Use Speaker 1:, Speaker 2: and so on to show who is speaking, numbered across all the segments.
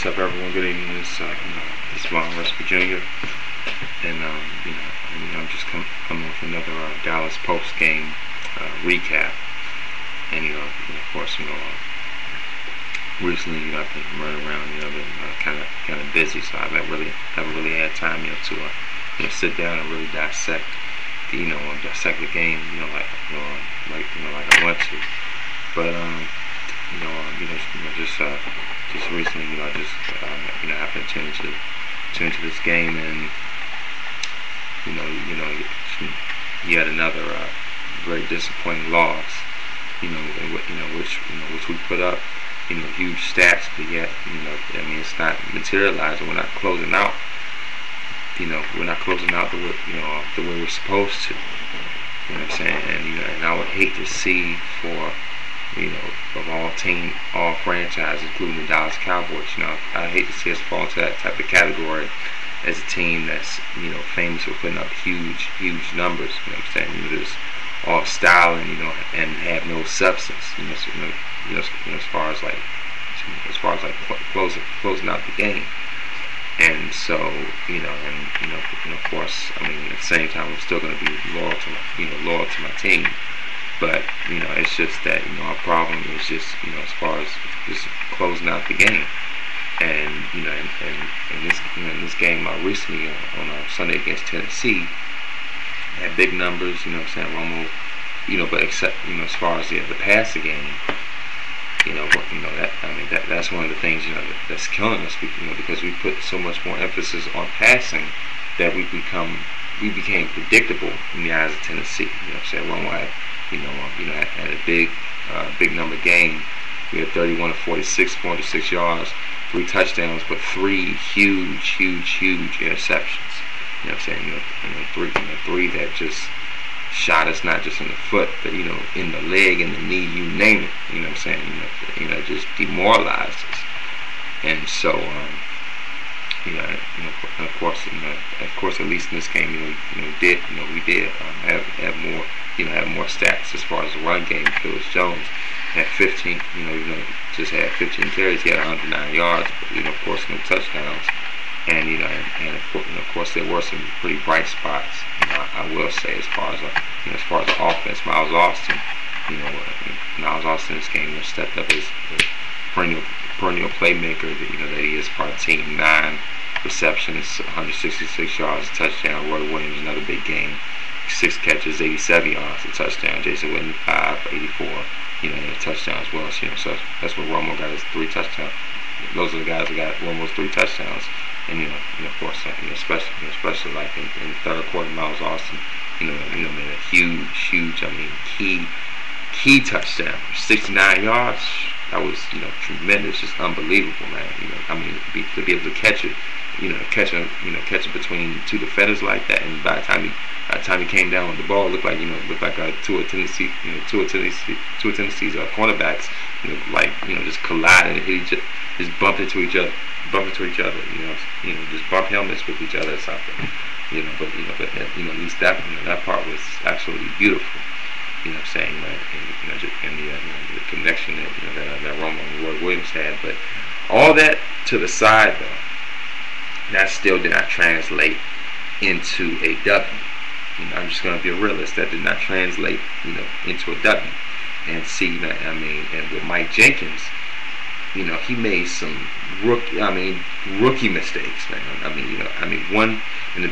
Speaker 1: what's up, everyone? Good evening. This is Von Westby Jr. And I'm just coming with another Dallas post game recap. And of course, recently, I've been running around, been kind of busy, so I haven't really had time, to sit down and really dissect the game, like I want to. But just recently, happened to tune to this game, and yet another very disappointing loss. Which we put up, huge stats, but yet, it's not materializing. We're not closing out. We're not closing out the way we're supposed to. You know what I'm saying? And I would hate to see for of all franchises, including the Dallas Cowboys, I hate to see us fall into that type of category as a team that's, famous for putting up huge numbers, just all style and, and have no substance, as far as closing out the game. And so, of course, at the same time, I'm still going to be loyal to my team. But it's just that our problem is just as far as just closing out the game, and in this game recently on Sunday against Tennessee, had big numbers. Romo, but except as far as the passing game, that's one of the things that's killing us. Because we put so much more emphasis on passing that we became predictable in the eyes of Tennessee. Romo had had a big number game. We had 31 of 46, 406 yards, 3 touchdowns, but 3 huge interceptions. Three that just shot us not just in the foot, but in the leg, in the knee, you name it. Just demoralized us. And so, of course, at least in this game, we did have more. Have more stats as far as the run game. Phyllis Jones had 15, just had 15 carries. He had 109 yards, but, of course, no touchdowns. And, of course, there were some pretty bright spots. I will say, as far as the offense, Miles Austin, in this game, stepped up as perennial playmaker that he is for our team. 9 receptions, 166 yards, a touchdown. Roy Williams, another big game. 6 catches, 87 yards, a touchdown. Jason Witten, 5, 84, a touchdown as well. So that's where Romo got his 3 touchdowns. Those are the guys that got Romo's 3 touchdowns. And of course, especially like in the third quarter, Miles Austin, made a huge, key touchdown, 69 yards. That was, tremendous, just unbelievable, man. To be able to catch it, catch it between 2 defenders like that, and by the time he came down with the ball, it looked like two of Tennessee's cornerbacks, just collided and hit just bumped into each other, just bump helmets with each other or something, but at least that part was absolutely beautiful. And the connection that Romo and Roy Williams had. But all that to the side, though, that still did not translate into a W. I'm just going to be a realist. That did not translate, into a W. And see, and with Mike Jenkins, he made some rookie mistakes, man. One in the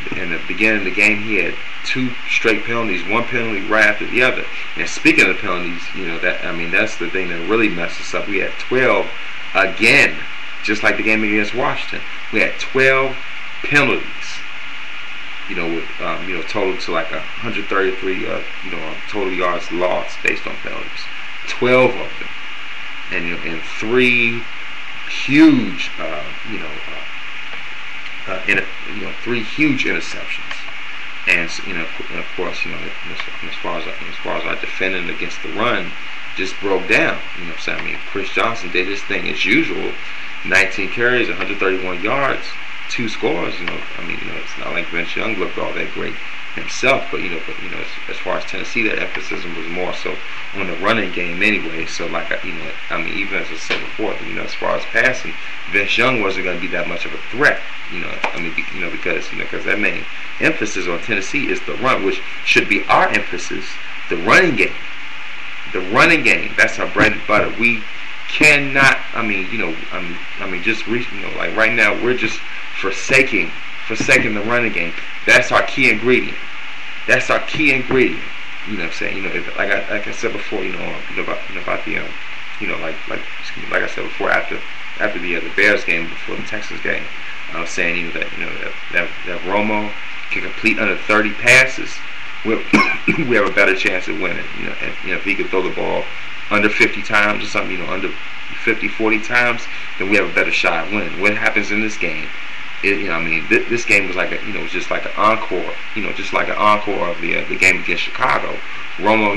Speaker 1: beginning of the game, he had 2 straight penalties, one penalty right after the other. And speaking of penalties, that's the thing that really messed us up. We had 12 again, just like the game against Washington. We had 12 penalties. With total to like 133, total yards lost based on penalties. 12 of them, and 3 huge, 3 huge interceptions. And of course, as far as our defending against the run, just broke down. Chris Johnson did his thing as usual. 19 carries, 131 yards. 2 scores, it's not like Vince Young looked all that great. himself. But as far as Tennessee, that emphasis was more so on the running game anyway. So like even as I said before, as far as passing, Vince Young wasn't going to be that much of a threat. Because that main emphasis on Tennessee is the run, which should be our emphasis. The running game. The running game. That's our bread and butter. We cannot. Like right now, we're just forsaking the running game. That's our key ingredient. That's our key ingredient. You know what I'm saying? Like I said before, about the like I said before, after the Bears game, before the Texas game, I was saying that Romo can complete under 30 passes, we have a better chance of winning. And if he could throw the ball under 50 times or something, under 50, 40 times, then we have a better shot at winning. What happens in this game? This game was like was just like an encore. Just like an encore of the game against Chicago. Romo,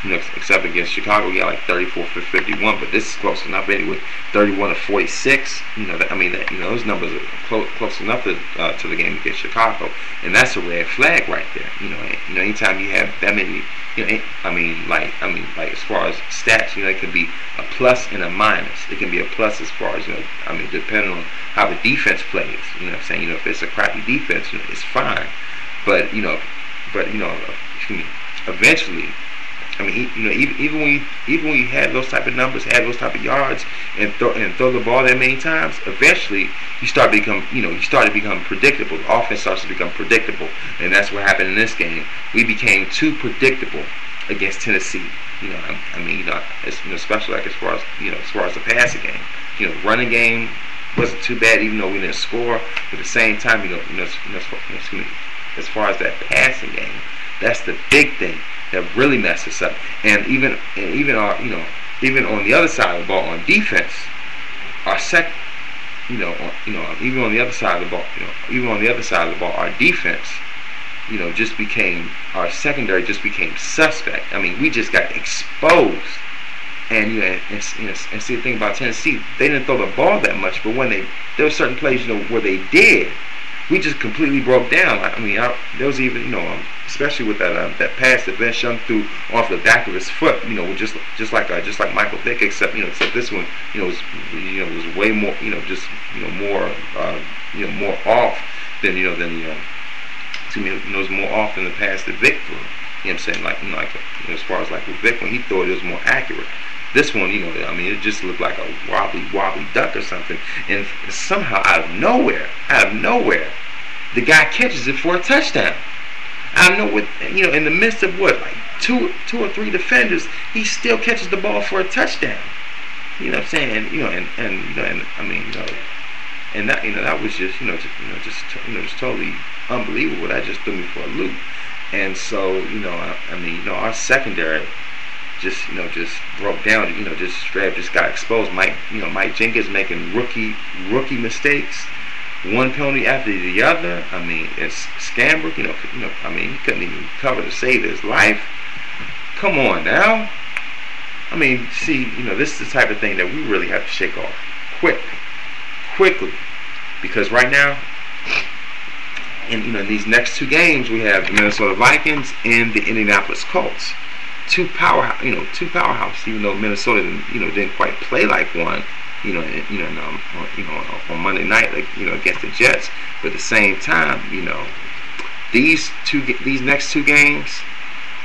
Speaker 1: except against Chicago, he got like 34 for 51, but this is close enough anyway. 31 to 46. Those numbers are close enough to the game against Chicago, and that's a red flag right there. Anytime you have that many, like as far as stats, it can be a plus and a minus. It can be a plus as far as depending on how the defense plays. If it's a crappy defense, it's fine, but eventually. Even when you have those type of numbers, have those type of yards, and throw the ball that many times, eventually you start to become predictable. The offense starts to become predictable, and that's what happened in this game. We became too predictable against Tennessee. Especially like as far as the passing game. The running game wasn't too bad, even though we didn't score. But at the same time, as far as that passing game, that's the big thing that really messed us up. And even on the other side of the ball on defense, even on the other side of the ball, our defense, just became, our secondary just became suspect. We just got exposed. And see the thing about Tennessee, they didn't throw the ball that much, but when there were certain plays where they did, we just completely broke down. There was even especially with that pass that Vince Young threw off the back of his foot, just like Michael Vick, except this one, was way more, more off than it was more off than the pass that Vick threw. I'm saying, as far as with Vick, when he threw it was more accurate. This one, it just looked like a wobbly duck or something, and somehow out of nowhere, the guy catches it for a touchdown. I don't know what, in the midst of two or three defenders, he still catches the ball for a touchdown. You know what I'm saying? And that was just just totally unbelievable. That just threw me for a loop. And so, our secondary just broke down. Just got exposed. Mike Jenkins making rookie mistakes, one penalty after the other. It's Scamber. He couldn't even cover to save his life. Come on now. This is the type of thing that we really have to shake off quickly, because right now, in these next two games, we have the Minnesota Vikings and the Indianapolis Colts. Two powerhouse. Even though Minnesota didn't quite play like one. On Monday night, against the Jets. But at the same time, these next two games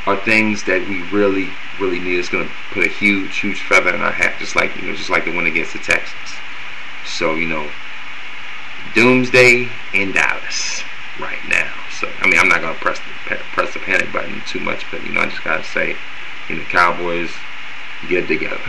Speaker 1: are things that we really need. It's going to put a huge feather in our hat, just like the one against the Texans. So doomsday in Dallas right now. So I'm not going to press the panic button too much, but I just got to say, Cowboys, get it together.